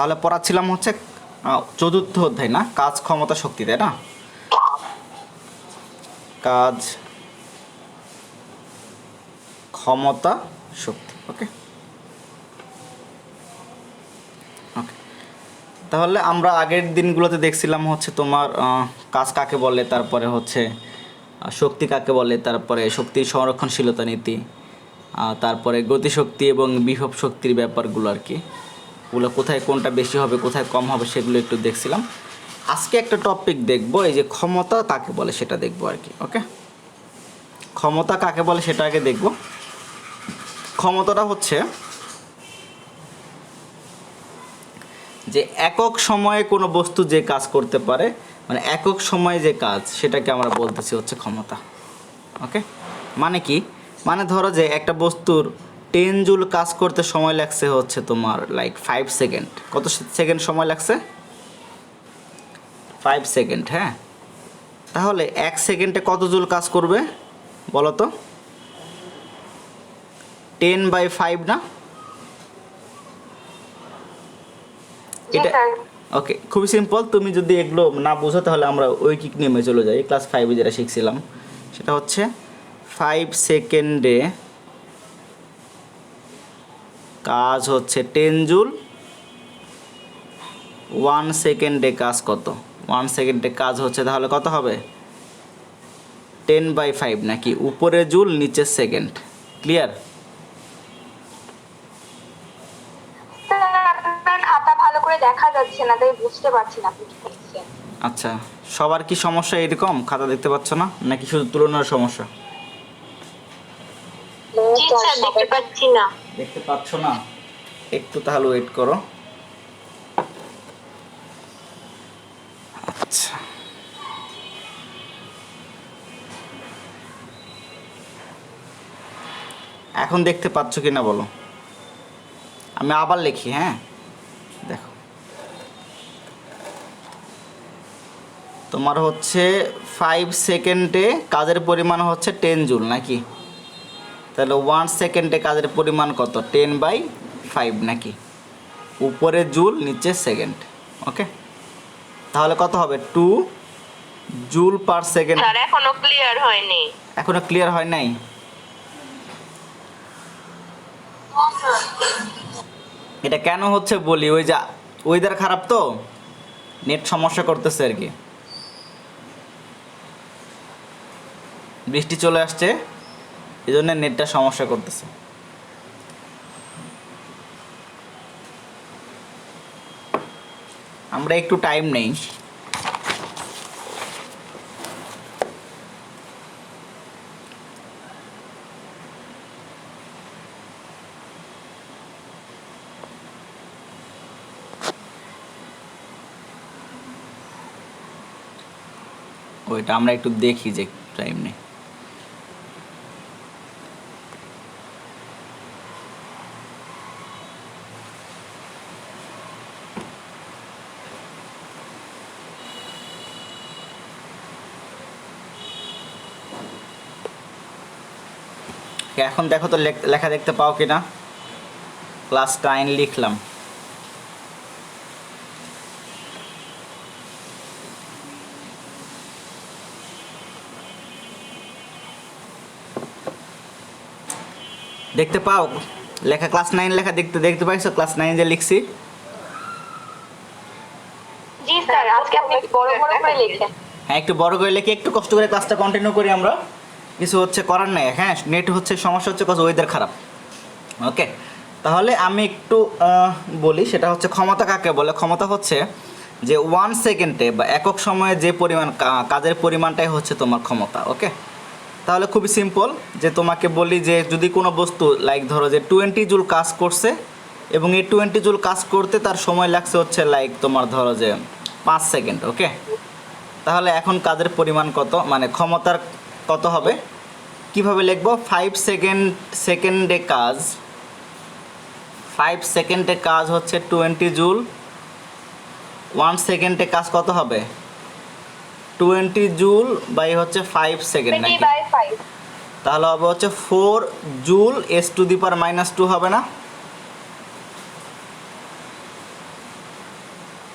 তাহলে পড়াচ্ছিলাম হচ্ছে চতুর্থ অধ্যায় না, কাজ ক্ষমতা শক্তি, তাই না? কাজ ক্ষমতা শক্তি। ওকে ওকে, তাহলে আমরা আগের দিনগুলোতে দেখছিলাম হচ্ছে তোমার কাজ কাকে বলে, তারপরে হচ্ছে শক্তি কাকে বলে, তারপরে শক্তির সংরক্ষণশীলতা নীতি, তারপরে গতিশক্তি এবং বিভব শক্তির ব্যাপারগুলো আর কি, ওগুলো কোথায় কোনটা বেশি হবে কোথায় কম হবে সেগুলো একটু দেখছিলাম। আজকে একটা টপিক দেখব, এই যে ক্ষমতা কাকে বলে সেটা দেখব আর কি। ওকে, ক্ষমতা কাকে বলে সেটা আগে দেখব। ক্ষমতাটা হচ্ছে যে একক সময়ে কোনো বস্তু যে কাজ করতে পারে, মানে একক সময়ে যে কাজ, সেটাকে আমরা বলতেছি হচ্ছে ক্ষমতা। ওকে, মানে কি, মানে ধরো যে একটা বস্তুর 10 জুল কাজ করতে সময় লাগছে হচ্ছে তোমার লাইক 5 সেকেন্ড। কত সেকেন্ড সময় লাগছে? 5 সেকেন্ড। হ্যাঁ, তাহলে 1 সেকেন্ডে কত জুল কাজ করবে বলো তো? 10/5 না? এটা ওকে, খুবই সিম্পল। তুমি যদি এগুলো না বুঝো তাহলে আমরা ঐকিক নিয়মে চলে যাই, ক্লাস 5-এ যেটা শিখছিলাম সেটা হচ্ছে 5 সেকেন্ডে কাজ হচ্ছে 10 জুল। 1 সেকেন্ডে কাজ কত? 1 সেকেন্ডে কাজ হচ্ছে তাহলে কত হবে? 10/5 নাকি? উপরে জুল নিচে সেকেন্ড। ক্লিয়ার? খাতা ভালো করে দেখা যাচ্ছে না, তাই বুঝতে পারছি না আপনি কি লিখছেন। আচ্ছা, সবার কি সমস্যা এরকম খাতা দেখতে পাচ্ছ না, নাকি শুধু তুলনার সমস্যা? জি স্যার, দেখতে পাচ্ছি না। দেখতে পাচ্ছ না? একটু তাহলে ওয়েট করো। আচ্ছা, এখন দেখতে পাচ্ছ কিনা বলো? আমি আবার লিখি। হ্যাঁ, দেখো, তোমার হচ্ছে 5 সেকেন্ডে কাজের পরিমাণ হচ্ছে 10 জুল নাকি? তাহলে 1 সেকেন্ডে কাজের পরিমাণ কত? 10/5 নাকি? উপরে জুল নিচে সেকেন্ড। ওকে, তাহলে কত হবে? 2 জুল পার সেকেন্ড। স্যার এখনো ক্লিয়ার হয়নি। এখনো ক্লিয়ার হয় নাই? এটা কেন হচ্ছে বলি, ওই যে ওয়েদার খারাপ তো নেট সমস্যা করতেছে আর কি, বৃষ্টি চলে আসছে এই জন্য নেটটা সমস্যা করতেছে। আমরা একটু টাইম নেই। ওইটা আমরা একটু দেখি যে টাইম নেই। এখন দেখো তো লেখা দেখতে পাও কিনা? ক্লাস 9 লিখলাম। দেখতে পাও লেখা? ক্লাস 9 লেখা দেখতে পাইছো? ক্লাস 9 যে লিখছি। জি স্যার, আজকে আপনি বড় বড় করে লিখেন। হ্যাঁ, একটু বড় করে লিখে একটু কষ্ট করে ক্লাসটা কন্টিনিউ করি আমরা। কিছু হচ্ছে করার নাই। হ্যাঁ, নেট হচ্ছে সমস্যা হচ্ছে, কজ ওয়েদার খারাপ। ওকে, তাহলে আমি একটু বলি, সেটা হচ্ছে ক্ষমতা কাকে বলে। ক্ষমতা হচ্ছে যে 1 সেকেন্ডে বা একক সময়ে যে পরিমাণ কাজের পরিমাণটাই হচ্ছে তোমার ক্ষমতা। ওকে, তাহলে খুবই সিম্পল, যে তোমাকে বলি যে যদি কোনো বস্তু লাইক ধরো যে 20 জুল কাজ করছে এবং এই 20 জুল কাজ করতে তার সময় লাগছে হচ্ছে লাইক তোমার ধরো যে 5 সেকেন্ড। ওকে, তাহলে এখন কাজের পরিমাণ কত, মানে ক্ষমতার কত হবে? কিভাবে লিখব? 5 সেকেন্ডে কাজ, 5 সেকেন্ডে কাজ হচ্ছে 20 জুল। 1 সেকেন্ডে কাজ কত হবে? 20 জুল বাই হচ্ছে 5 সেকেন্ড নাকি? তাহলে হবে হচ্ছে 4 জুল s টু দি পাওয়ার -2 হবে না?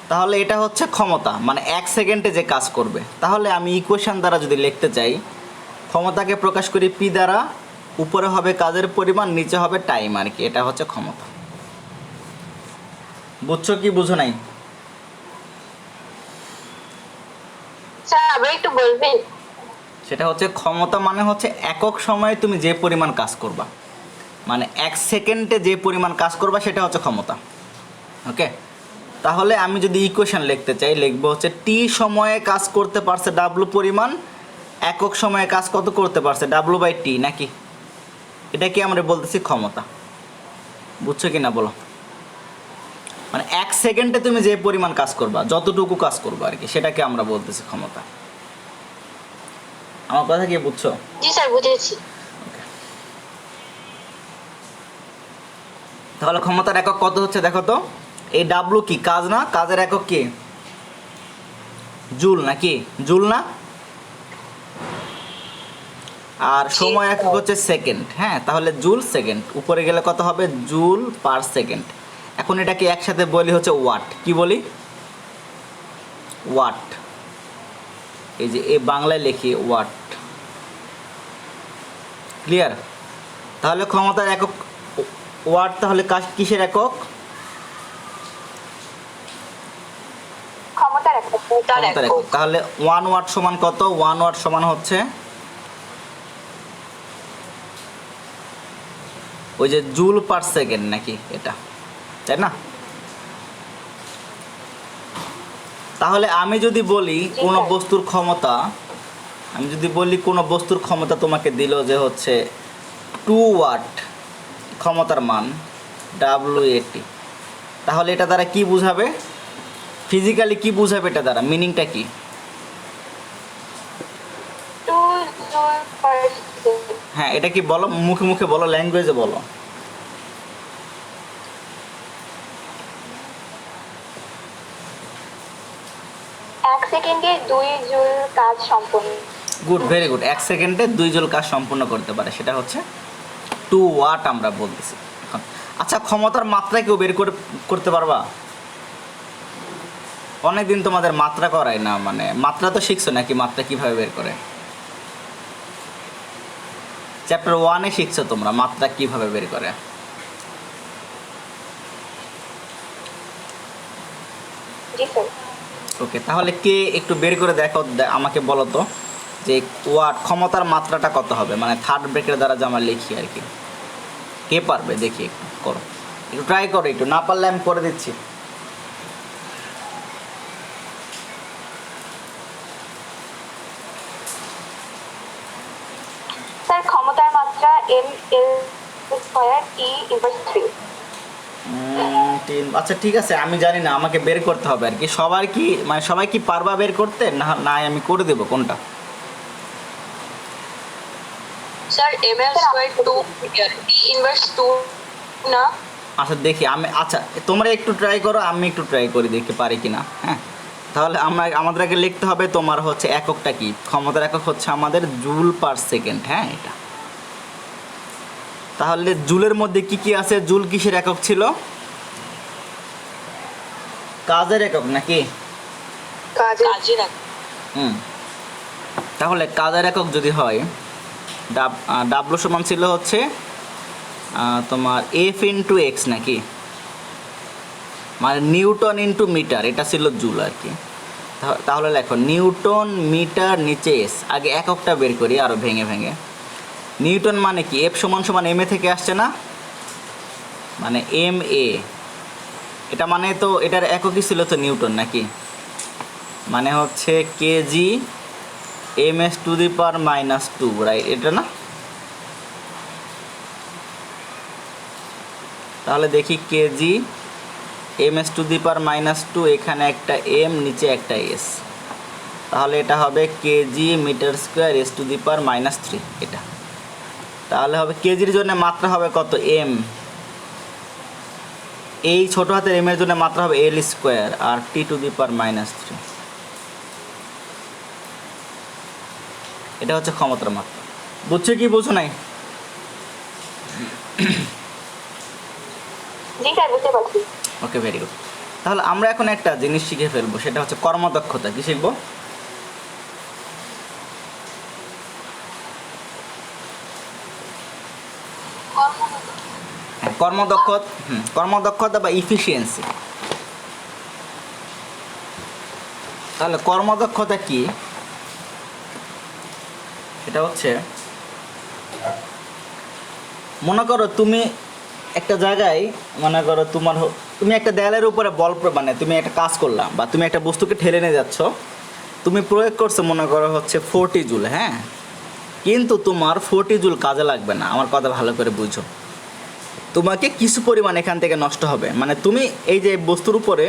তাহলে এটা হচ্ছে ক্ষমতা, মানে 1 সেকেন্ডে যে কাজ করবে। তাহলে আমি ইকুয়েশন দ্বারা যদি লিখতে চাই, ক্ষমতাকে প্রকাশ করি পি দ্বারা, উপরে হবে কাজের পরিমাণ, নিচে হবে টাইম আর কি, এটা হচ্ছে ক্ষমতা। বুঝছো কি বুঝো নাই? স্যার আবার একটু বলবেন? সেটা হচ্ছে ক্ষমতা মানে হচ্ছে একক সময়ে তুমি যে পরিমাণ কাজ করবা, মানে 1 সেকেন্ডে যে পরিমাণ কাজ করবা সেটা হচ্ছে ক্ষমতা। ওকে, তাহলে আমি যদি ইকুয়েশন লিখতে চাই, লিখবো হচ্ছে টি সময়ে কাজ করতে পারছে ডাব্লু পরিমাণ, একক সময়ে কাজ কত করতে পারছে ডাব্লু বাই টি, নাকি? এটা কি আমরা বলতেছি ক্ষমতা। বুঝছো কি না বলো? মানে 1 সেকেন্ডে তুমি যে পরিমাণ কাজ করবা, যতটুকু কাজ করবা আর কি, সেটাকে আমরা বলতেছি ক্ষমতা। আমার কথা কি বুঝছো? জি স্যার বুঝেছি। তাহলে ক্ষমতার একক কত হচ্ছে দেখো তো। এই ডাব্লু কি কাজ না? কাজের একক কি? জুল, নাকি? জুল না? আর সময় একক হচ্ছে সেকেন্ড। হ্যাঁ, তাহলে জুল সেকেন্ড, উপরে গেলে কত হবে? Joule per second. এখন এটাকে একসাথে বলি হচ্ছে ওয়াট। কি বলি? ওয়াট। এই যে এ বাংলায় লিখি ওয়াট। ক্লিয়ার? তাহলে ক্ষমতার একক ওয়াট, তাহলে কিসের একক? ক্ষমতার একক। ক্ষমতার একক। তাহলে 1 ওয়াট সমান কত? 1 ওয়াট সমান হচ্ছে ওই যে জুল পার সেকেন্ড, নাকি? এটা, তাই না? তাহলে আমি যদি বলি কোনো বস্তুর ক্ষমতা, আমি যদি বলি কোনো বস্তুর ক্ষমতা তোমাকে দিল যে হচ্ছে 2 ওয়াট ক্ষমতার মান WAT, তাহলে এটা দ্বারা কি বুঝাবে? ফিজিক্যালি কি বুঝাবে এটা দ্বারা? মিনিংটা কি? 2 জুল পার সেকেন্ড। হ্যাঁ, এটা কি বলো, মুখে মুখে বলো, ল্যাঙ্গুয়েজে বলো। এক সেকেন্ডে 2 জুল কাজ সম্পন্ন। Good, very good. 1 সেকেন্ডে 2 জুল কাজ সম্পূর্ণ করতে পারে, সেটা হচ্ছে 2 ওয়াট আমরা বলতেছি। এখন আচ্ছা, ক্ষমতার মাত্রা কেউ বের করতে পারবা? অনেকদিন তোমাদের মাত্রা করায় না, মানে মাত্রা তো শিখছো নাকি? মাত্রা কিভাবে বের করে? চ্যাপ্টার 1-এ শিখছো তোমরা মাত্রা কিভাবে বের করে। জি স্যার। ওকে, তাহলে কে একটু বের করে দেখো, আমাকে বলো তো যে ওয়াট ক্ষমতার মাত্রাটা কত হবে, মানে থার্ড ব্রেকের দ্বারা যে আমরা লিখি আর কি। কে পারবে দেখি, একটু করো, একটু ট্রাই করো, একটু না পারলে আমি করে দিচ্ছি। স্যার ক্ষমতার মাত্রা m l square t inverse 3। আচ্ছা ঠিক আছে, আমি জানি না, আমাকে বের করতে হবে আর কি। সবার কি, মানে সবাই কি পারবা বের করতে? না না, আমি করে দেবো কোনটা? Sir m l square 2 t inverse 2 না? আচ্ছা দেখি আমি, আচ্ছা তোমরা একটু ট্রাই করো, আমি একটু ট্রাই করি, দেখতে পারি কি না। হ্যাঁ, তাহলে আমাদেরকে লিখতে হবে তোমার হচ্ছে এককটা কি। ক্ষমতার একক হচ্ছে আমাদের জুল পার সেকেন্ড। হ্যাঁ, এটা তাহলে জুলের মধ্যে কি কি আছে? জুল কিসের একক ছিল? কাজের একক, নাকি? কাজের একক। তাহলে কাজের একক যদি হয়, ডাব্লু সমান ছিল হচ্ছে তোমার F ইন্টু এক্স, নাকি? মানে নিউটন ইন্টু মিটার, এটা ছিল জুল আর কি। তাহলে লেখো নিউটন মিটার নিচে এস। আগে এককটা বের করি আরও ভেঙে ভেঙে। নিউটন মানে কি? এফ সমান সমান এম এ থেকে আসছে না, মানে এম এ। এটা মানে তো এটার এককই ছিল তো নিউটন, নাকি? মানে হচ্ছে কেজি ms⁻², রাইট? এটা না? তাহলে দেখি কেজি ms⁻², এখানে একটা এম, নিচে একটা এস, তাহলে এটা হবে কেজি মিটার স্কোয়ার s⁻³ এটা। তাহলে হবে কেজির জন্য মাত্রা হবে কত? এম। এই ছোট হাতের এম এর জন্য মাত্রা হবে এল স্কোয়ার আর t⁻³ এটা হচ্ছে ক্ষমতার মাত্রা। বুঝছো কি বুঝো নাই? জি স্যার বুঝতে পারছি। ওকে, ভেরি গুড। তাহলে আমরা এখন একটা জিনিস শিখে ফেলবো, সেটা হচ্ছে কর্মদক্ষতা। কি শিখবো? হ্যাঁ, কর্মদক্ষতা বা ইফিসিয়েন্সি। তাহলে কর্মদক্ষতা কি? এটা হচ্ছে, মনে করো তুমি একটা জায়গায়, মনে করো তুমি একটা দেয়ালের উপরে মানে তুমি একটা কাজ করলা, বা তুমি একটা বস্তুকে ঠেলে নিয়ে যাচ্ছ, তুমি প্রয়োগ করছো মনে করো হচ্ছে 40 জুল, হ্যাঁ, কিন্তু তোমার 40 জুল কাজে লাগবে না। আমার কথা ভালো করে বুঝো, তোমাকে কিছু পরিমাণ এখান থেকে নষ্ট হবে। মানে তুমি এই যে বস্তুর উপরে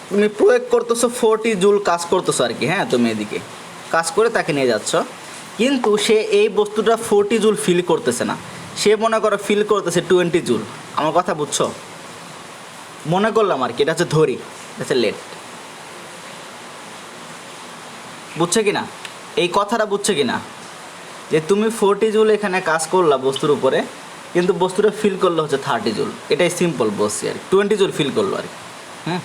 তুমি প্রয়োগ করতেছো 40 জুল কাজ করতেছো আর কি, হ্যাঁ, তুমি এদিকে কাজ করে তাকে নিয়ে যাচ্ছ, কিন্তু সে এই বস্তুটা 40 জুল ফিল করতেছে না, সে মনে করো ফিল করতেছে 20 জুল। আমার কথা বুঝছো? মনে করলাম আর কি, এটা হচ্ছে ধরি, এটা হচ্ছে লেট। বুঝছো কি না? এই কথাটা বুঝছো কি না, যে তুমি 40 জুল এখানে কাজ করলা বস্তুর উপরে, কিন্তু বস্তুটা ফিল করলো হচ্ছে 30 জুল। এটাই সিম্পল বলছি আর কি, 20 জুল ফিল করলো আর কি। হুম,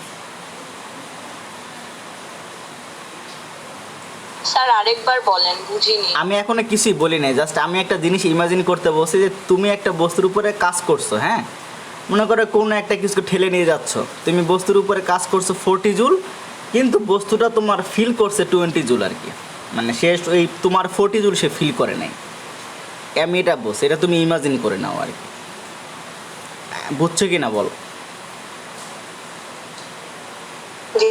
স্যার আরেকবার বলেন, বুঝিনি। আমি এখনো কিছুই বলি নাই, জাস্ট আমি একটা জিনিস ইমাজিন করতে বলছি, যে তুমি একটা বস্তুর উপরে কাজ করছো, হ্যাঁ, মনে করো কোনো একটা কিছুকে ঠেলে নিয়ে যাচ্ছ, তুমি বস্তুর উপরে কাজ করছো 40 জুল, কিন্তু বস্তুটা তোমার ফিল করছে 20 জুল আর কি। মানে সে ওই তোমার 40 জুল সে ফিল করে নাই। আমি এটা বলছি, এটা তুমি ইমাজিন করে নাও আর কি। বুঝছো কি না বলো? জি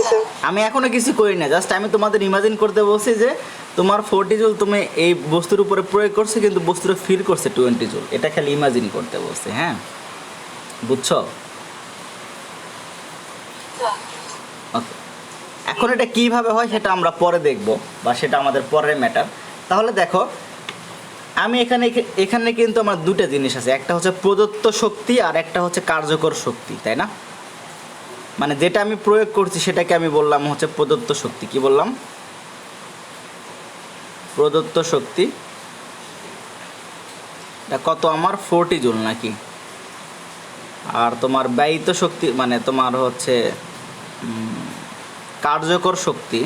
স্যার। আমি এখনো কিছু করি না, জাস্ট আমি তোমাদের ইমাজিন করতে বলছি যে তোমার 40 জুল তুমি এই বস্তুর উপরে প্রয়োগ করছো, কিন্তু বস্তুটা ফিল করছে 20 জুল। এটা খালি ইমাজিন করতে বলছি, হ্যাঁ, বুঝছো? ওকে, এখন এটা কিভাবে হয় সেটা আমরা পরে দেখব, বা সেটা আমাদের পরের ম্যাটার। তাহলে দেখো, আমি এখানে কিন্তু আমার দুটো জিনিস আছে, একটা হচ্ছে প্রদত্ত শক্তি আর একটা হচ্ছে কার্যকর শক্তি, তাই না? মানে যেটা আমি প্রয়োগ করছি সেটাকে আমি বললাম হচ্ছে প্রদত্ত শক্তি। কি বললাম? প্রদত্ত শক্তি। এটা কত আমার? 40 জুল নাকি? আর তোমার ব্যয়িত শক্তি মানে তোমার হচ্ছে কার্যকর শক্তি।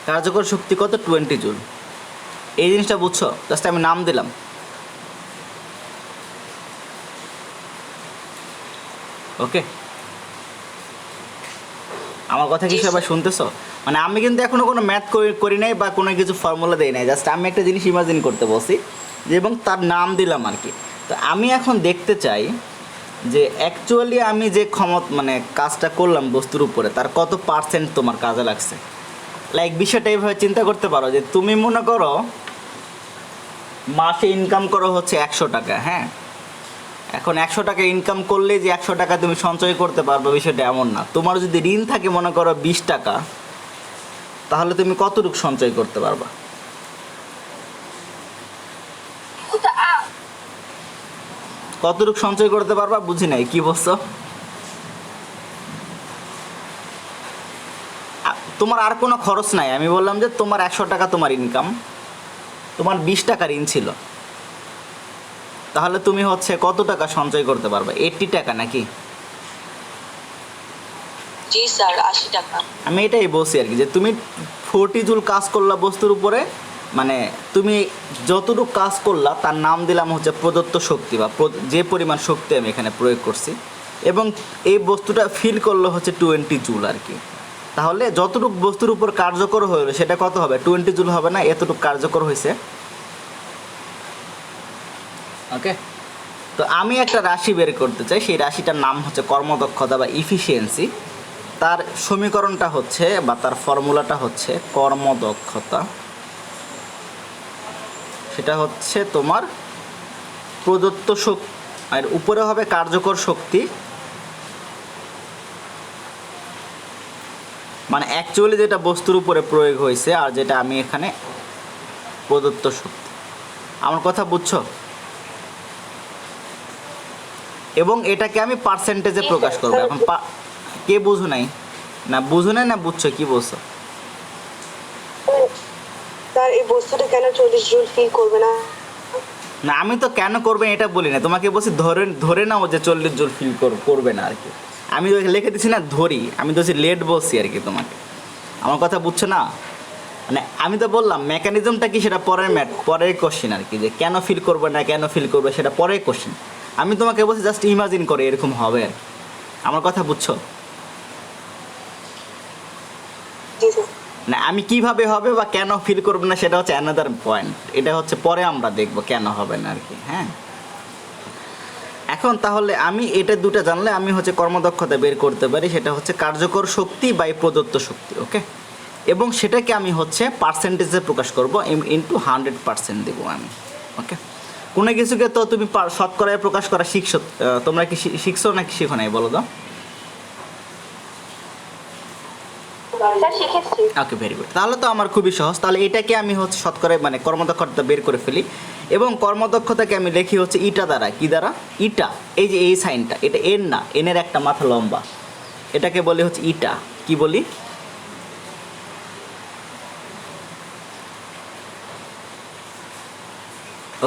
কার্যকর শক্তি কত? 20 জুল। এই জিনিসটা বুঝছো? জাস্ট আমি নাম দিলাম। ওকে, আমার কথা কি সবাই শুনতেছো? মানে আমি কিন্তু এখনো কোনো ম্যাথ করি নাই বা কোনো কিছু ফর্মুলা দেই নাই, জাস্ট আমি একটা জিনিস ইমাজিন করতে বলছি, যে এবং তার নাম দিলাম আর কি। তো আমি এখন দেখতে চাই যে অ্যাকচুয়ালি আমি যে মানে কাজটা করলাম বস্তুর উপরে, তার কত পার্সেন্ট তোমার কাজে লাগছে। লাইক বিষয়টা এইভাবে চিন্তা করতে পারো, যে তুমি মনে করো মাসে ইনকাম করো হচ্ছে 100 টাকা, হ্যাঁ, এখন 100 টাকা ইনকাম করলে যে 100 টাকা তুমি সঞ্চয় করতে পারবে, বিষয়টা এমন না। তোমার যদি ঋণ থাকে মনে করো 20 টাকা, তাহলে তুমি কতটুকু সঞ্চয় করতে পারবা? কতটুকু সঞ্চয় করতে পারবা? বুঝি নাই, কি বলছো? তোমার আর কোনো খরচ নাই। আমি বললাম যে তোমার 100 টাকা তোমার ইনকাম, তোমার 20 টাকা ঋণ ছিল, তাহলে তুমি হচ্ছে কত টাকা সঞ্চয় করতে পারবে? 80 টাকা নাকি? জি স্যার, 80 টাকা। আমি এটাই বলছি আর কি, যে তুমি 40 জুল কাজ করলা বস্তুর উপরে, মানে তুমি যতটুকু কাজ করলা তার নাম দিলাম হচ্ছে প্রদত্ত শক্তি, বা যে পরিমাণ শক্তি আমি এখানে প্রয়োগ করছি, এবং এই বস্তুটা ফিল করলো হচ্ছে 20 জুল আর কি। তাহলে যতটুকু বস্তুর উপর কার্যকর হলো সেটা কত হবে? 20 জুল হবে না? এতটুকু কার্যকর হয়েছে। ওকে, তো আমি একটা রাশি বের করতে চাই, সেই রাশিটার নাম হচ্ছে কর্মদক্ষতা বা ইফিসিয়েন্সি। তার সমীকরণটা হচ্ছে, বা তার ফর্মুলাটা হচ্ছে কর্মদক্ষতা, সেটা হচ্ছে তোমার প্রদত্ত শক্তি, আর উপরে হবে কার্যকর শক্তি, মানে অ্যাকচুয়ালি যেটা বস্তুর উপরে প্রয়োগ হয়েছে, আর যেটা আমি এখানে প্রদত্ত শক্তি। আমার কথা বুঝছো? এবং এটাকে আমি পার্সেন্টেজে প্রকাশ করবো। এখন কে বুঝো নাই? না বুঝো নাই না বুঝছো? কি বলছো? স্যার এই বস্তুটা কেন 40 জুল ফিল করবে না? না আমি তো কেন করবে এটা বলি না, তোমাকে বলছি ধরে ধরে নাও যে 40 জুল ফিল করবে না আর কি। আমি তো লিখে দিচ্ছি না ধরি, আমি তো লেট বলছি আর কি তোমাকে। আমার কথা বুঝছো না? মানে আমি তো বললাম মেকানিজমটা কি সেটা পরের কোশ্চেন আর কি, যে কেন ফিল করবে না কেন ফিল করবে সেটা পরের কোশ্চেন। আমি তোমাকে বলছি জাস্ট ইমাজিন করে এরকম হবে আর কি। আমার কথা বুঝছো? জি স্যার। না আমি কিভাবে হবে বা কেন ফিল করবো না সেটা হচ্ছে অ্যানাদার পয়েন্ট, এটা হচ্ছে পরে আমরা দেখবো কেন হবে না আর কি। হ্যাঁ, এখন তাহলে আমি এটা দুটো জানলে আমি হচ্ছে কর্মদক্ষতা বের করতে পারি, সেটা হচ্ছে কার্যকর শক্তি বাই প্রদত্ত শক্তি। ওকে, এবং সেটাকে আমি হচ্ছে পার্সেন্টেজে প্রকাশ করব, ইনটু 100% দেবো আমি। ওকে, কোনো কিছুকে তো তুমি শতকরায় প্রকাশ করা শিখছো, তোমরা কি শিখছো নাকি শিখো নাই বলো তো? স্যার শিখেছি। ওকে, ভেরি গুড। তাহলে তো আমার খুবই সহজ। তাহলে এটাকে আমি হচ্ছে শতকরায় মানে কর্মদক্ষতা বের করে ফেলি, এবং কর্মদক্ষতাকে আমি লিখি হচ্ছে ইটা দ্বারা। কি দ্বারা? ইটা। এই যে এই সাইনটা, এটা এন না, এনের একটা মাথা লম্বা, এটাকে বলি হচ্ছে ইটা। কি বলি?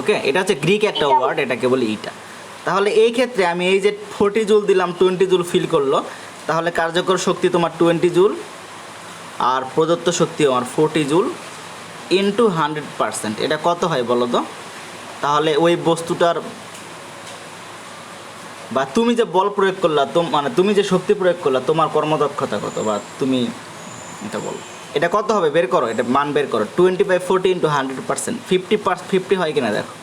ওকে, এটা হচ্ছে গ্রিক একটা ওয়ার্ড, এটাকে বলি ইটা। তাহলে এই ক্ষেত্রে আমি এই যে 40 জুল দিলাম, 20 জুল ফিল করলো, তাহলে কার্যকর শক্তি তোমার 20 জুল আর প্রদত্ত শক্তি আমার 40 জুল ইনটু 100%। এটা কত হয় বলো তো? তাহলে ওই বস্তুটার বা তুমি যে বল প্রয়োগ করলা, মানে তুমি যে শক্তি প্রয়োগ করলা, তোমার কর্মদক্ষতা কত, বা তুমি এটা বলো, এটা কত হবে বের করো, এটা মান বের করো। 20/40 ইন্টু 100%, 50 হয় কিনা দেখো।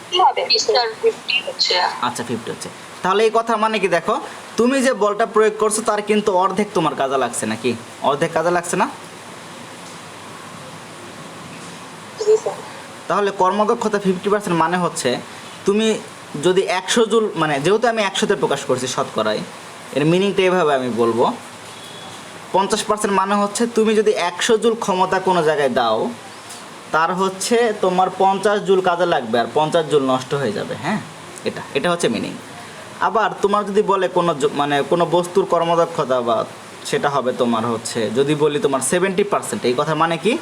কি হবে? স্যার 50 হচ্ছে। আচ্ছা 50 হচ্ছে। তাহলে এই কথা মানে কি দেখো, তুমি যে বলটা প্রয়োগ করছো তার কিন্তু অর্ধেক তোমার কাজে লাগছে, নাকি অর্ধেক কাজে লাগছে না? জি স্যার। তাহলে কর্মদক্ষতা 50% মানে হচ্ছে তুমি যদি 100 জুল, মানে যেহেতু আমি 100তে প্রকাশ করছি শতকরায়, এর মিনিংটা এভাবে আমি বলবো, 50% মানে হচ্ছে তুমি যদি 100 জুল ক্ষমতা কোনো জায়গায় দাও, তার হচ্ছে তোমার 50 জুল কাজে লাগবে আর 50 জুল নষ্ট হয়ে যাবে। হ্যাঁ, এটা হচ্ছে মিনিং। আবার তোমার যদি বলে কোনো মানে কোনো বস্তুর কর্মদক্ষতা, বা সেটা হবে তোমার হচ্ছে যদি বলি তোমার 70%, এই কথা মানে কি?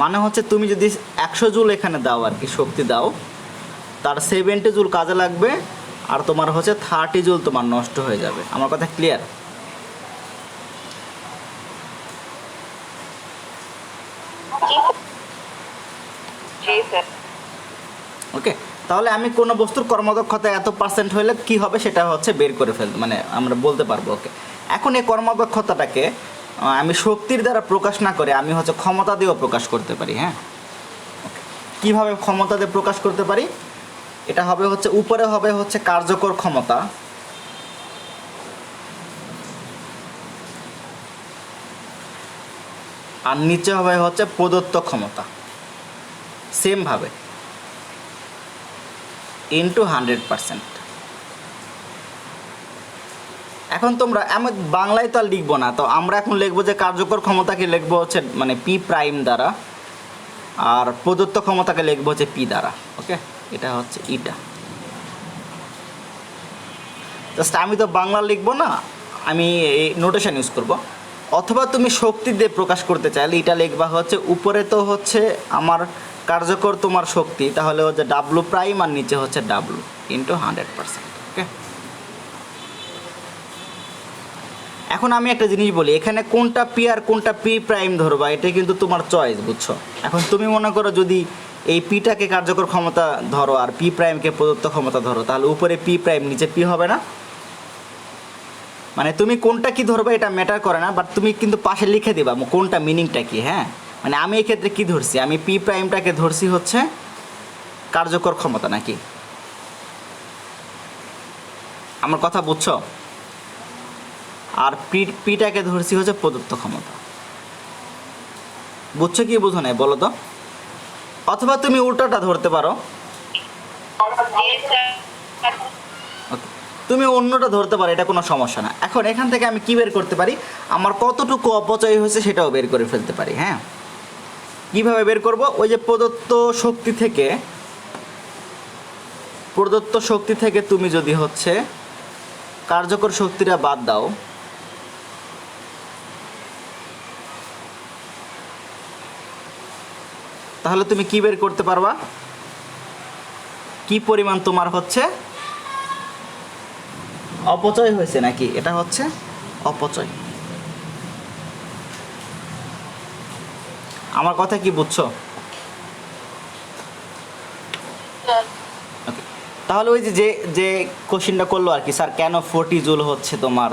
মানে হচ্ছে তুমি যদি 100 জুল এখানে দাও আর কি, শক্তি দাও, তার 70 জুল কাজে লাগবে আর তোমার হচ্ছে 30 জুল তোমার নষ্ট হয়ে যাবে। আমার কথা ক্লিয়ার? জি স্যার। ওকে, তাহলে আমি কোনো বস্তুর কর্মদক্ষতা এত পার্সেন্ট হলে কি হবে সেটা হচ্ছে বের করে ফেলতে, মানে আমরা বলতে পারবো। ওকে, এখন এই কর্মদক্ষতাটাকে আমি শক্তির দ্বারা প্রকাশ না করে আমি হচ্ছে ক্ষমতা দিয়েও প্রকাশ করতে পারি। হ্যাঁ, কীভাবে ক্ষমতা দিয়ে প্রকাশ করতে পারি? এটা হবে হচ্ছে উপরে হবে হচ্ছে কার্যকর ক্ষমতা, আর নিচে হবে হচ্ছে প্রদত্ত ক্ষমতা, সেমভাবে ইনটু 100%। এখন তোমরা আমি বাংলায় তো আর লিখবো না, তো আমরা এখন লিখবো যে কার্যকর ক্ষমতাকে লিখবো হচ্ছে মানে পি প্রাইম দ্বারা, আর প্রদত্ত ক্ষমতাকে লিখবো হচ্ছে পি দ্বারা। ওকে, এটা হচ্ছে ইটা। জাস্ট আমি তো বাংলা লিখবো না, আমি এই নোটেশন ইউজ করব। অথবা তুমি শক্তি দিয়ে প্রকাশ করতে চাইলে এটা লিখবা হচ্ছে উপরে তো হচ্ছে আমার কার্যকর তোমার শক্তি, তাহলে হচ্ছে ডাব্লু প্রাইম আর নিচে হচ্ছে ডাব্লু ইন্টু 100%। ওকে, এখন আমি একটা জিনিস বলি, এখানে কোনটা পি আর কোনটা পি প্রাইম ধরবা এটা কিন্তু তোমার চয়েস, বুঝছো? এখন তুমি মনে করো যদি এই পিটাকে কার্যকর ক্ষমতা ধরো আর পি প্রাইমকে প্রদত্ত ক্ষমতা ধরো, তাহলে উপরে পি প্রাইম নিচে পি হবে না? মানে তুমি কোনটা কি ধরবে এটা ম্যাটার করে না, বাট তুমি কিন্তু পাশে লিখে দিবা কোনটা মিনিংটা কি। হ্যাঁ, মানে আমি এই ক্ষেত্রে কি ধরছি, আমি পি প্রাইমটাকে ধরছি হচ্ছে কার্যকর ক্ষমতা, নাকি? আমার কথা বুঝছো? আর পিটাকে ধরছি হচ্ছে প্রদত্ত ক্ষমতা। বুঝছো কি বুঝো নাই বলো তো? অথবা তুমি উল্টাটা ধরতে পারো, ওকে, তুমি অন্যটা ধরতে পারো, এটা কোনো সমস্যা না। এখন এখান থেকে আমি কি বের করতে পারি, আমার কতটুকু অপচয় হয়েছে সেটাও বের করে ফেলতে পারি। হ্যাঁ, কিভাবে বের করব? ওই যে প্রদত্ত শক্তি থেকে তুমি যদি হচ্ছে কার্যকর শক্তিটা বাদ দাও, তাহলে তুমি কি বের করতে পারবা, কি পরিমাণ তোমার হচ্ছে অপচয় হয়েছে, নাকি এটা হচ্ছে অপচয়। আমার কথা কি বুঝছো? Okay. তাহলে ওই যে যে যে কোশ্চেনটা করলো আর কি, স্যার কেন 40 জুল হচ্ছে তোমার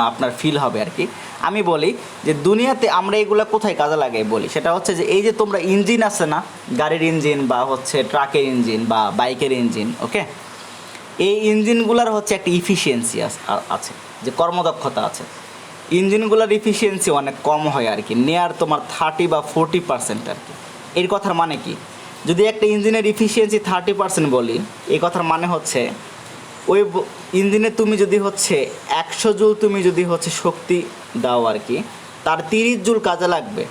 আপনার ফিল হবে আর কি, আমি বলি যে দুনিয়াতে আমরা এগুলো কোথায় কাজে লাগাই বলি, সেটা হচ্ছে যে এই যে তোমরা ইঞ্জিন আছে না, গাড়ির ইঞ্জিন বা হচ্ছে ট্রাকের ইঞ্জিন বা বাইকের ইঞ্জিন, ওকে, এই ইঞ্জিনগুলোর হচ্ছে একটা ইফিসিয়েন্সি আছে, যে কর্মদক্ষতা আছে। ইঞ্জিনগুলোর ইফিসিয়েন্সি অনেক কম হয় আর কি, নেয়ার তোমার 30 বা 40% আর কি। এর কথার মানে কি, যদি একটা ইঞ্জিনের ইফিসিয়েন্সি 30% বলি, এই কথার মানে হচ্ছে ওই ইঞ্জিনে তুমি যদি হচ্ছে 100 জুল তুমি যদি হচ্ছে শক্তি দাও আর কি, তার 30 জুল কাজে লাগবে,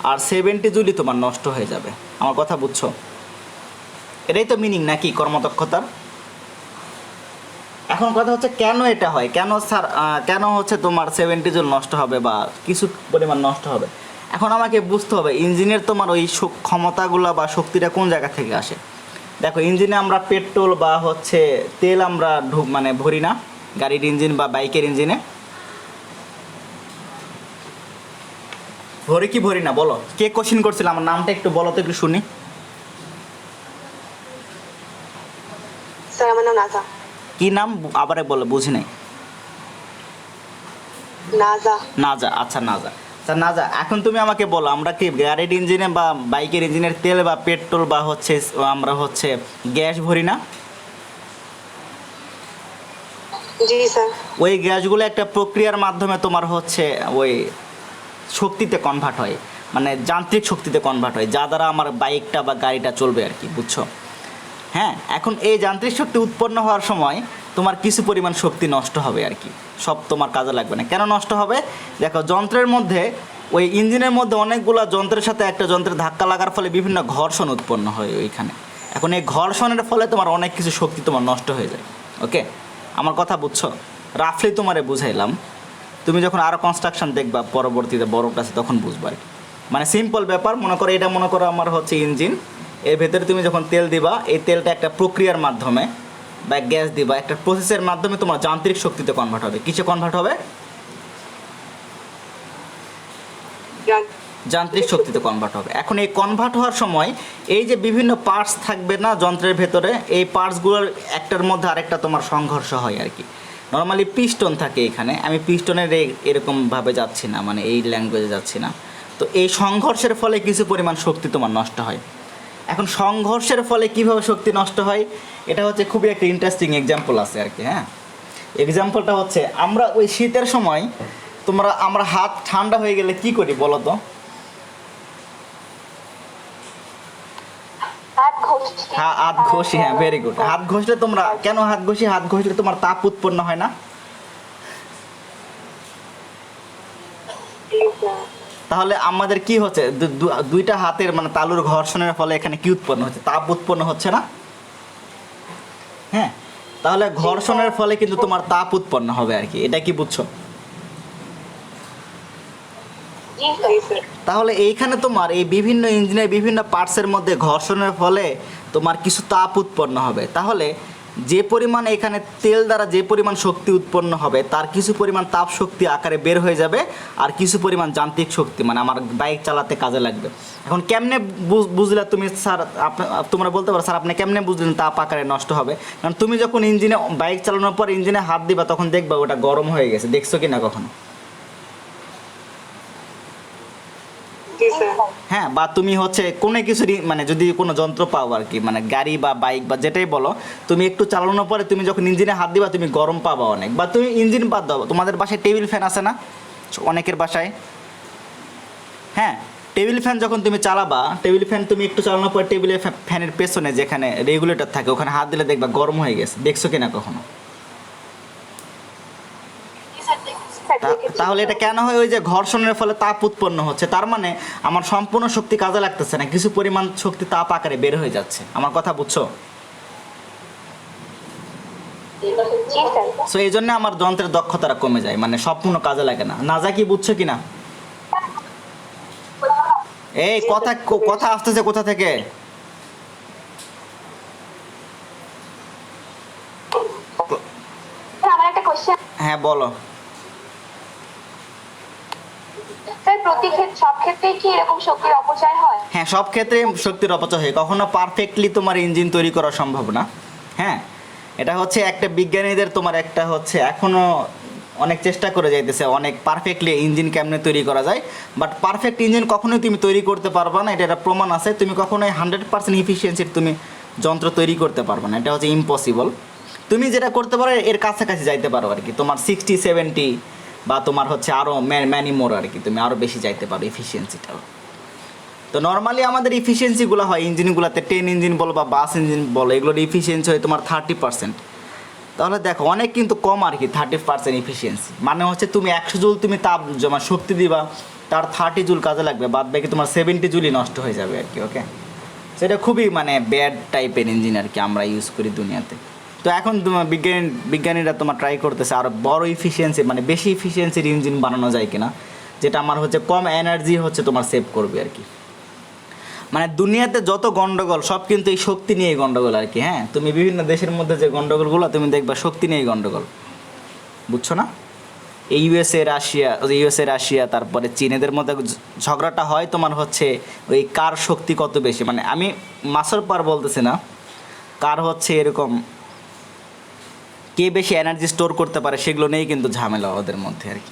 আর 70 জুলই তোমার নষ্ট হয়ে যাবে। আমার কথা বুঝছো? এটাই তো মিনিং নাকি কর্মদক্ষতার। এখন কথা হচ্ছে কেন এটা হয়, কেন স্যার কেন হচ্ছে তোমার 70 জুল নষ্ট হবে বা কিছু পরিমাণ নষ্ট হবে। এখন আমাকে বুঝতে হবে ইঞ্জিনের তোমার ওই ক্ষমতাগুলো বা শক্তিটা কোন জায়গা থেকে আসে। দেখো ইঞ্জিনে আমরা পেট্রোল বা হচ্ছে তেল আমরা মানে ভরি না, গাড়ির ইঞ্জিন বা বাইকের ইঞ্জিনে ভরি কি ভরি না বলো, কে কোশ্চেন করছিল, আমার নামটা একটু বলো তো, একটু শুনি। স্যার আমার নাম নাজা। কি নাম আবারে বলো, বুঝি নাই। নাজা। নাজা, আচ্ছা নাজা। আচ্ছা নাজা, এখন তুমি আমাকে বলো আমরা কি গাড়ির ইঞ্জিনে বা বাইকের ইঞ্জিনের তেল বা পেট্রোল বা হচ্ছে আমরা হচ্ছে গ্যাস ভরি না? জি স্যার। ওই গ্যাসগুলো একটা প্রক্রিয়ার মাধ্যমে তোমার হচ্ছে ওই শক্তিতে কনভার্ট হয়, মানে যান্ত্রিক শক্তিতে কনভার্ট হয়, যা দ্বারা আমার বাইকটা বা গাড়িটা চলবে আর কি, বুঝছো? হ্যাঁ, এখন এই যান্ত্রিক শক্তি উৎপন্ন হওয়ার সময় তোমার কিছু পরিমাণ শক্তি নষ্ট হবে আর কি, সব তোমার কাজে লাগবে না। কেন নষ্ট হবে? দেখো যন্ত্রের মধ্যে ওই ইঞ্জিনের মধ্যে অনেকগুলো যন্ত্রের সাথে একটা যন্ত্রের ধাক্কা লাগার ফলে বিভিন্ন ঘর্ষণ উৎপন্ন হয় ওইখানে। এখন এই ঘর্ষণের ফলে তোমার অনেক কিছু শক্তি তোমার নষ্ট হয়ে যায়। ওকে, আমার কথা বুঝছো? রাফলি তোমারে বুঝাইলাম, তুমি যখন আরও কনস্ট্রাকশন দেখবা পরবর্তীতে বড় ক্লাসে তখন বুঝবা আর কি। মানে সিম্পল ব্যাপার, মনে করো এটা মনে করো আমার হচ্ছে ইঞ্জিন, এর ভেতরে তুমি যখন তেল দিবা, এই তেলটা একটা প্রক্রিয়ার মাধ্যমে বা গ্যাস দিবা, একটা প্রসেসের মাধ্যমে তোমার যান্ত্রিক শক্তিতে কনভার্ট হবে। কিসে কনভার্ট হবে? যান্ত্রিক শক্তিতে কনভার্ট হবে। এখন এই কনভার্ট হওয়ার সময় এই যে বিভিন্ন পার্টস থাকবে না যন্ত্রের ভেতরে, এই পার্টসগুলোর একটার মধ্যে আরেকটা তোমার সংঘর্ষ হয় আর কি। নর্মালি পিস্টন থাকে এখানে, আমি পিস্টনের এরকমভাবে যাচ্ছি না, মানে এই ল্যাঙ্গুয়েজে যাচ্ছি না। তো এই সংঘর্ষের ফলে কিছু পরিমাণ শক্তি তোমার নষ্ট হয়। এখন সংঘর্ষের ফলে কিভাবে শক্তি নষ্ট হয়, এটা হচ্ছে খুবই একটা ইন্টারেস্টিং এক্সাম্পল আছে আর কি। হ্যাঁ, এক্সাম্পলটা হচ্ছে আমরা ওই শীতের সময় আমরা হাত ঠান্ডা হয়ে গেলে কি করি বলো তো? হাত ঘষি। হ্যাঁ, ভেরি গুড। হাত ঘষলে তোমরা কেন হাত ঘষি? হাত ঘষলে তোমার তাপ উৎপন্ন হয় না? তাহলে আমাদের কি হচ্ছে, দুইটা হাতের মানে তালুর ঘর্ষণের ফলে এখানে কি উৎপন্ন হচ্ছে? তাপ উৎপন্ন হচ্ছে না? হ্যাঁ, তাহলে ঘর্ষণের ফলে কিন্তু তোমার তাপ উৎপন্ন হবে আর কি, এটা কি বুঝছো? তাহলে এইখানে তোমার এই বিভিন্ন ইঞ্জিনের বিভিন্ন পার্টসের মধ্যে ঘর্ষণের ফলে তোমার কিছু তাপ উৎপন্ন হবে। তাহলে যে পরিমাণ এখানে তেল দ্বারা যে পরিমাণ শক্তি উৎপন্ন হবে, তার কিছু পরিমাণ তাপ শক্তি আকারে বের হয়ে যাবে, আর কিছু পরিমাণ যান্ত্রিক শক্তি মানে আমার বাইক চালাতে কাজে লাগবে। এখন কেমনে বুঝলে তুমি স্যার? তোমরা বলতে পারো স্যার আপনি কেমনে বুঝলেন তাপ আকারে নষ্ট হবে? কারণ তুমি যখন ইঞ্জিনে বাইক চালানোর পর ইঞ্জিনে হাত দিবা তখন দেখবা ওটা গরম হয়ে গেছে, দেখছো কি না কখনো? হ্যাঁ, বা তুমি হচ্ছে কোনো কিছু মানে যদি কোনো যন্ত্র পাও আর কি, মানে গাড়ি বা বাইক বা যেটাই বলো, তুমি একটু চালানোর পরে তুমি যখন ইঞ্জিনে হাত দিবা তুমি গরম পাবা অনেক। বা তুমি ইঞ্জিন বাদ দাও, তোমাদের বাসায় টেবিল ফ্যান আছে না অনেকের বাসায়? হ্যাঁ, টেবিল ফ্যান যখন তুমি চালাবা, টেবিল ফ্যান তুমি একটু চালানোর পর টেবিলের ফ্যানের পেছনে যেখানে রেগুলেটর থাকে ওখানে হাত দিলে দেখবা গরম হয়ে গেছে, দেখছো কিনা কখনো? তাহলে এটা কেন হয়? ওই যে ঘর্ষণের ফলে তাপ উৎপন্ন হচ্ছে, তার মানে আমার সম্পূর্ণ শক্তি কাজে লাগতেছে না, কিছু পরিমাণ শক্তি তাপ আকারে বের হয়ে যাচ্ছে। আমার কথা বুঝছো? সো এই জন্য আমার যন্ত্রের দক্ষতাটা কমে যায়, মানে সম্পূর্ণ কাজে লাগে না। নাজা কি বুঝছো কিনা? এই কথা আসতেছে কোথা থেকে? হ্যাঁ বলো। স্যার সব ক্ষেত্রেই কি এরকম শক্তির অপচয় হয়? হ্যাঁ, সব ক্ষেত্রে শক্তির অপচয় হয়, কখনো পারফেক্টলি তোমার ইঞ্জিন তৈরি করা সম্ভব না। হ্যাঁ, এটা হচ্ছে একটা বিজ্ঞানীদের তোমার একটা হচ্ছে এখনও অনেক চেষ্টা করে যাইতেছে অনেক পারফেক্টলি ইঞ্জিন কেমনে তৈরি করা যায়, বাট পারফেক্ট ইঞ্জিন কখনোই তুমি তৈরি করতে পারবে না, এটা একটা প্রমাণ আছে। তুমি কখনোই 100% ইফিসিয়েন্সির তুমি যন্ত্র তৈরি করতে পারবে না, এটা হচ্ছে ইম্পসিবল। তুমি যেটা করতে পারো এর কাছাকাছি যাইতে পারো আর কি, তোমার 60-70 বা তোমার হচ্ছে আরও ম্যানি মোর আর কি, তুমি আরও বেশি যাইতে পারো ইফিসিয়েন্সিটাও। তো নর্মালি আমাদের ইফিসিয়েন্সিগুলো হয় ইঞ্জিনগুলোতে, 10 ইঞ্জিন বলো বা বাস ইঞ্জিন বলো, এগুলোর ইফিসিয়েন্সি হয় তোমার 30%। তাহলে দেখো অনেক কিন্তু কম আর কি 30% ইফিসিয়েন্সি, মানে হচ্ছে তুমি 100 জুল তুমি তাপ জমা শক্তি দিবা, তার 30 জুল কাজে লাগবে, বাদ বাকি তোমার 70 জুলই নষ্ট হয়ে যাবে আর কি। ওকে, সেটা খুবই মানে ব্যাড টাইপের ইঞ্জিন আর কি আমরা ইউজ করি দুনিয়াতে। তো এখন তোমার বিজ্ঞানীরা তোমার ট্রাই করতেছে আরও বড় ইফিসিয়েন্সি মানে বেশি ইফিসিয়েন্সির ইঞ্জিন বানানো যায় কিনা, যেটা আমার হচ্ছে কম এনার্জি হচ্ছে তোমার সেভ করবে আর কি। মানে দুনিয়াতে যত গন্ডগোল সব কিন্তু এই শক্তি নিয়েই গন্ডগোল আর কি। হ্যাঁ, তুমি বিভিন্ন দেশের মধ্যে যে গন্ডগোলগুলো তুমি দেখবা শক্তি নিয়েই গন্ডগোল, বুঝছো না? এই ইউএসএ রাশিয়া তারপরে চীনেদের মধ্যে ঝগড়াটা হয় তোমার হচ্ছে ওই কার শক্তি কত বেশি, মানে আমি মাসের পার বলতেছি না, কার হচ্ছে এরকম কে বেশি এনার্জি স্টোর করতে পারে সেগুলো নিয়েই কিন্তু ঝামেলা ওদের মধ্যে আর কি।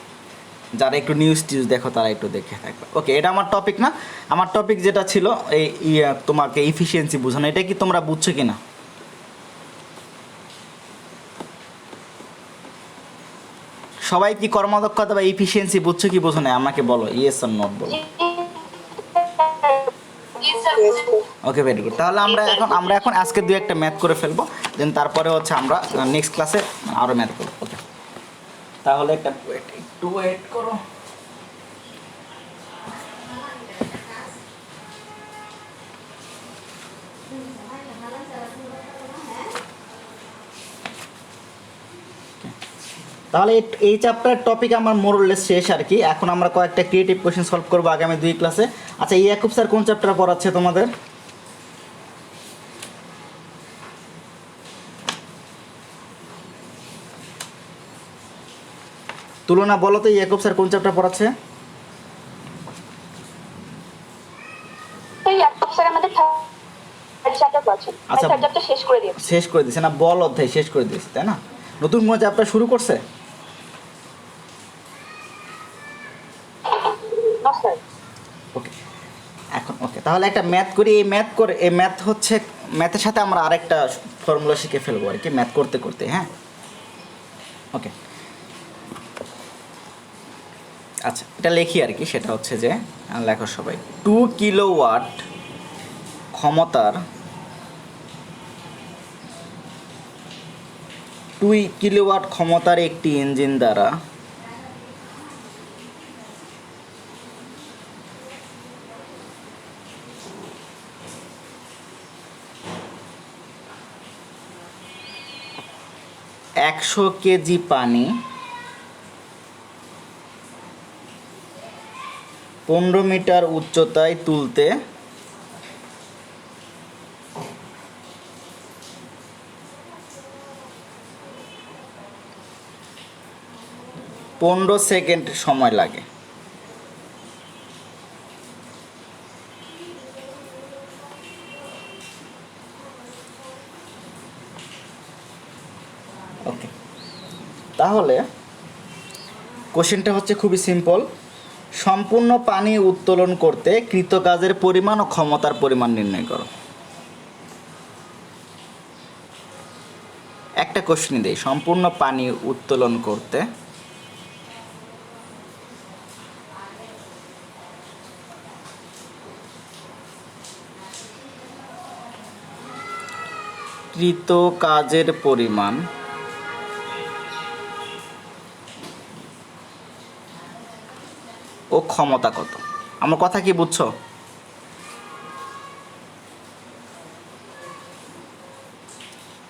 যারা একটু নিউজ দেখো তারা একটু দেখে থাকবে। ওকে, এটা আমার টপিক না, আমার টপিক যেটা ছিল এই তোমাকে ইফিসিয়েন্সি বোঝানো, এটা কি তোমরা বুঝছো কি না? সবাই কি কর্মদক্ষতা বা ইফিসিয়েন্সি বুঝছো কি বোঝো না আমাকে বলো, ইয়েস অর নট বলো। ওকে, ভেরি গুড। তাহলে আমরা এখন আজকে 2-1টা ম্যাথ করে ফেলবো, দেন তারপরে হচ্ছে আমরা নেক্সট ক্লাসে আরও ম্যাথ করবো। ওকে, তাহলে একটু ওয়েট করো। তাহলে এই চ্যাপ্টার টপিক আমার মোরলেস শেষ আর কি। এখন আমরা কয়েকটা ক্রিয়েটিভ কোশ্চেন সলভ করবো আগামী 2 ক্লাসে। আচ্ছা, ইয়াকুব স্যার কোন চ্যাপ্টার পড়াচ্ছে তোমাদের? তুলনা বলো তো, ইয়াকুব স্যার কোন চ্যাপ্টার পড়াচ্ছে? আচ্ছা, শেষ করে দিয়েছে না, বল অধ্যায় শেষ করে দিয়েছে তাই না? নতুন কোনো চ্যাপ্টার শুরু করছে? ওকে, এখন ওকে, তাহলে একটা ম্যাথ করি। এই ম্যাথ হচ্ছে ম্যাথের সাথে আমরা আরেকটা ফর্মুলা শিখে ফেলবো আর কি ম্যাথ করতে করতে। হ্যাঁ, ওকে, আচ্ছা এটা লিখি আর কি। সেটা হচ্ছে যে লেখো সবাই, 2 কিলোওয়াট ক্ষমতার 2 কিলোওয়াট ক্ষমতার একটি ইঞ্জিন দ্বারা একশো কেজি পানি 15 মিটার উচ্চতায় তুলতে পনেরো সেকেন্ড সময় লাগে। ওকে, তাহলে কোশ্চেনটা হচ্ছে খুবই সিম্পল। সম্পূর্ণ পানি উত্তোলন করতে কৃতকাজের পরিমাণ ও ক্ষমতার পরিমাণ নির্ণয় করো। একটা কোশ্চেন দেই, সম্পূর্ণ পানি উত্তোলন করতে কৃতকাজের পরিমাণ ও ক্ষমতা কত? আমার কথা কি বুঝছো?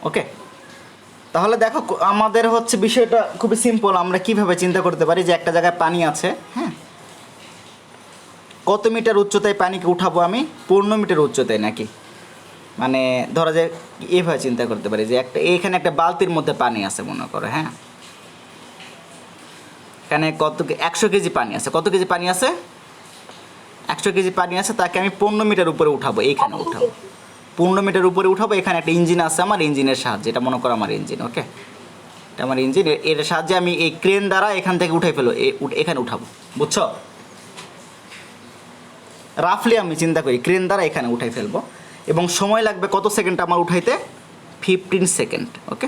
ওকে, তাহলে দেখো আমাদের হচ্ছে বিষয়টা খুবই সিম্পল। আমরা কিভাবে চিন্তা করতে পারি যে একটা জায়গায় পানি আছে, হ্যাঁ, কত মিটার উচ্চতায় পানিকে উঠাবো আমি? 15 মিটার উচ্চতায় নাকি, মানে ধরো যে এভাবে চিন্তা করতে পারি যে এখানে একটা বালতির মধ্যে পানি আছে মনে করো, হ্যাঁ, এখানে 100 কেজি পানি আছে। কত কেজি পানি আছে? 100 কেজি পানি আছে, তাকে আমি 15 মিটার উপরে উঠাবো, এইখানে উঠাবো, 15 মিটার উপরে উঠাবো। এখানে একটা ইঞ্জিন আছে আমার, ইঞ্জিনের সাহায্যে, এটা মনে করো আমার ইঞ্জিন, ওকে, এটা আমার ইঞ্জিন, এর সাহায্যে আমি এই ক্রেন দ্বারা এখান থেকে উঠাই ফেলো, এখানে উঠাবো, বুঝছো? রাফলি আমি চিন্তা করি ক্রেন দ্বারা এখানে উঠাই ফেলবো, এবং সময় লাগবে কত সেকেন্ড আমার উঠাইতে? 15 সেকেন্ড, ওকে,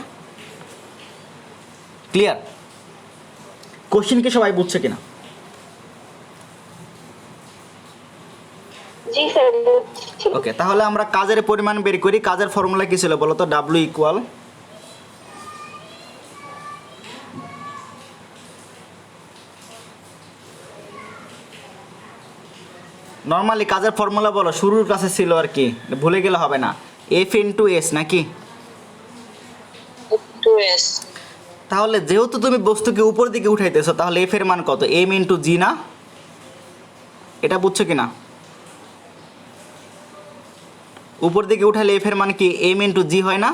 ক্লিয়ার? কোশ্চিন কি সবাই বুঝছে কিনা? জি স্যার বুঝছি। ওকে, তাহলে আমরা কাজের পরিমাণ বের করি। কাজের ফর্মুলা কি ছিল বলো তো? ডাব্লিউ ইকুয়াল নর্মালি কাজের ফর্মুলা বলো, শুরুর কাছে ছিল আর কি, ভুলে গেলে হবে না, এফ ইন্টু এস নাকি? 2s। তাহলে যেহেতু তুমি বস্তুকে উপর দিকে উঠাইতেছো, তাহলে এফ এর মান কত? এম ইন্টু জি না? এটা বুঝছো কি না? উপর দিকে উঠালে এফ এর মান কি? এম ইন্টু জি হয় না?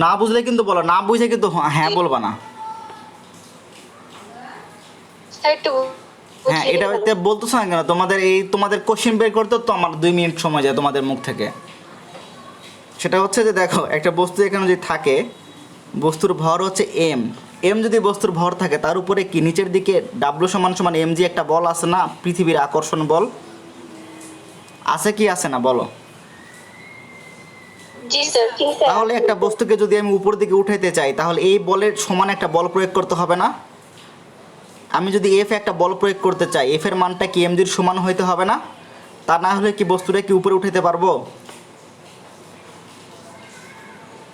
না বুঝলে কিন্তু বলো, না বুঝে কিন্তু হ্যাঁ বলবা না। স্যার একটু হ্যাঁ, এটা বলতেছো না কেন? তোমাদের কোশ্চেন বের করতে তো আমার 2 মিনিট সময় যায় তোমাদের মুখ থেকে। সেটা হচ্ছে যে দেখো, একটা বস্তু এখানে যদি থাকে, বস্তুর ভর হচ্ছে এম, যদি বস্তুর ভর থাকে, তার উপরে কি নিচের দিকে ডাব্লু সমান সমান এম জি একটা বল আছে না, পৃথিবীর আকর্ষণ বল আছে কি আছে না বলো? জি স্যার। তাহলে একটা বস্তুকে যদি আমি উপর দিকে উঠাইতে চাই, তাহলে এই বলের সমান একটা বল প্রয়োগ করতে হবে না? আমি যদি এফ একটা বল প্রয়োগ করতে চাই, এফ এর মানটা কি এম জির সমান হইতে হবে না? তা না হলে কি বস্তুটা কি উপরে উঠাইতে পারবো?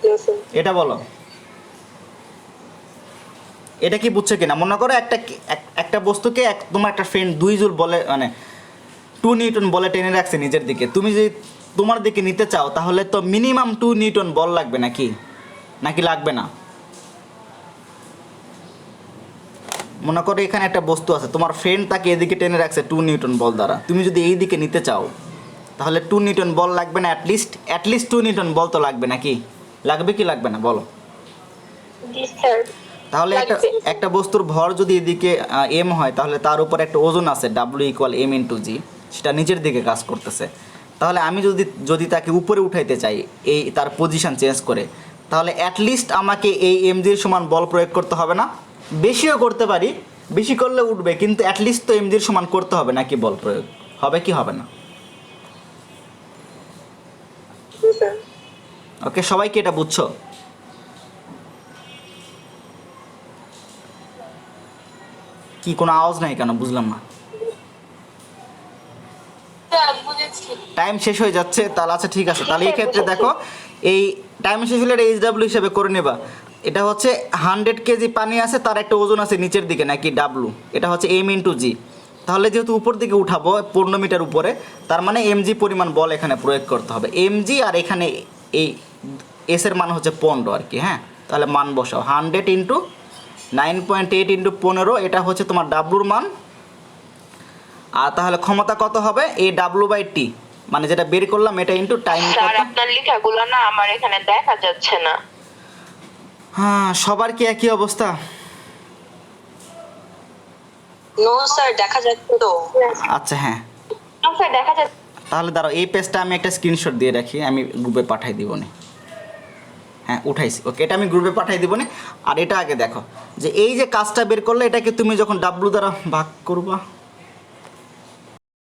Yes, sir. এটা বলো, এটা কি বুঝছো কিনা? মনে করো একটা বস্তুকে তোমার একটা ফ্রেন্ড 2 জুল বলে, মানে 2 নিউটন বলে টেনে রাখছে নিজের দিকে, তুমি যদি তোমার দিকে নিতে চাও, তাহলে তো মিনিমাম 2 নিউটন বল লাগবে নাকি লাগবে না? মনে করো এখানে একটা বস্তু আছে, তোমার ফ্রেন্ড তাকে এদিকে টেনে রাখছে 2 নিউটন বল দ্বারা, তুমি যদি এই দিকে নিতে চাও, তাহলে 2 নিউটন বল লাগবে না? অ্যাটলিস্ট 2 নিউটন বল তো লাগবে নাকি? লাগবে কি লাগবে না বলো? জি স্যার। তাহলে একটা বস্তুর ভর যদি এদিকে এম হয়, তাহলে তার উপর একটা ওজন আছে ডাব্লিউ ইকুয়াল এম ইন্টু জি, সেটা নিচের দিকে কাজ করতেছে। তাহলে আমি যদি তাকে উপরে উঠাইতে চাই, এই তার পজিশন চেঞ্জ করে, তাহলে অ্যাটলিস্ট আমাকে এই এম জির সমান বল প্রয়োগ করতে হবে না? বেশিও করতে পারি, বেশি করলে উঠবে, কিন্তু অ্যাটলিস্ট তো এম জির সমান করতে হবে নাকি বল প্রয়োগ? হবে কি হবে না? Yes, sir. ওকে, সবাই কি এটা বুঝছো? কি কোনো আওয়াজ নাই কেন? বুঝলাম না। টাইম শেষ হয়ে যাচ্ছে, তাহলে আচ্ছা ঠিক আছে, তাহলে এই ক্ষেত্রে দেখো, এই টাইম শেষ হলে এইচ ডাব্লিউ হিসেবে করে নেবা। এটা হচ্ছে 100 কেজি পানি আছে, তার একটা ওজন আছে নিচের দিকে নাকি ডাব্লু, এটা হচ্ছে এম ইন্টু জি। তাহলে যেহেতু উপর দিকে উঠাবো 15 মিটার উপরে, তার মানে এম জি পরিমাণ বল এখানে প্রয়োগ করতে হবে, এম জি, আর এখানে এই এস এর মান হচ্ছে 15 আর কি। হ্যাঁ, তাহলে মান বসাও, 100 ইন্টু 9.8 ইন্টু 15, এটা হচ্ছে তোমার ডাব্লুর মান। আর তাহলে ক্ষমতা কত হবে? এ ডাব্লু বাই টি, মানে যেটা বের করলাম এটা ইন্টু টাইম স্যার কত? আপনার লেখাগুলো না আমার এখানে দেখা যাচ্ছে না। হ্যাঁ, সবার কি একই অবস্থা? নো স্যার, দেখা যাচ্ছে তো। আচ্ছা হ্যাঁ, না স্যার দেখা যাচ্ছে। তাহলে দাঁড়াও, এই পেজটা আমি একটা স্ক্রিনশট দিয়ে রাখি, আমি গ্রুপে পাঠাই দিব নি। হ্যাঁ উঠাইছি, ওকে, এটা আমি গ্রুপে পাঠাই দিব নি। আর এটা আগে দেখো, যে এই যে কাজটা বের করলে, এটাকে তুমি যখন ডাব্লু দ্বারা ভাগ করবা,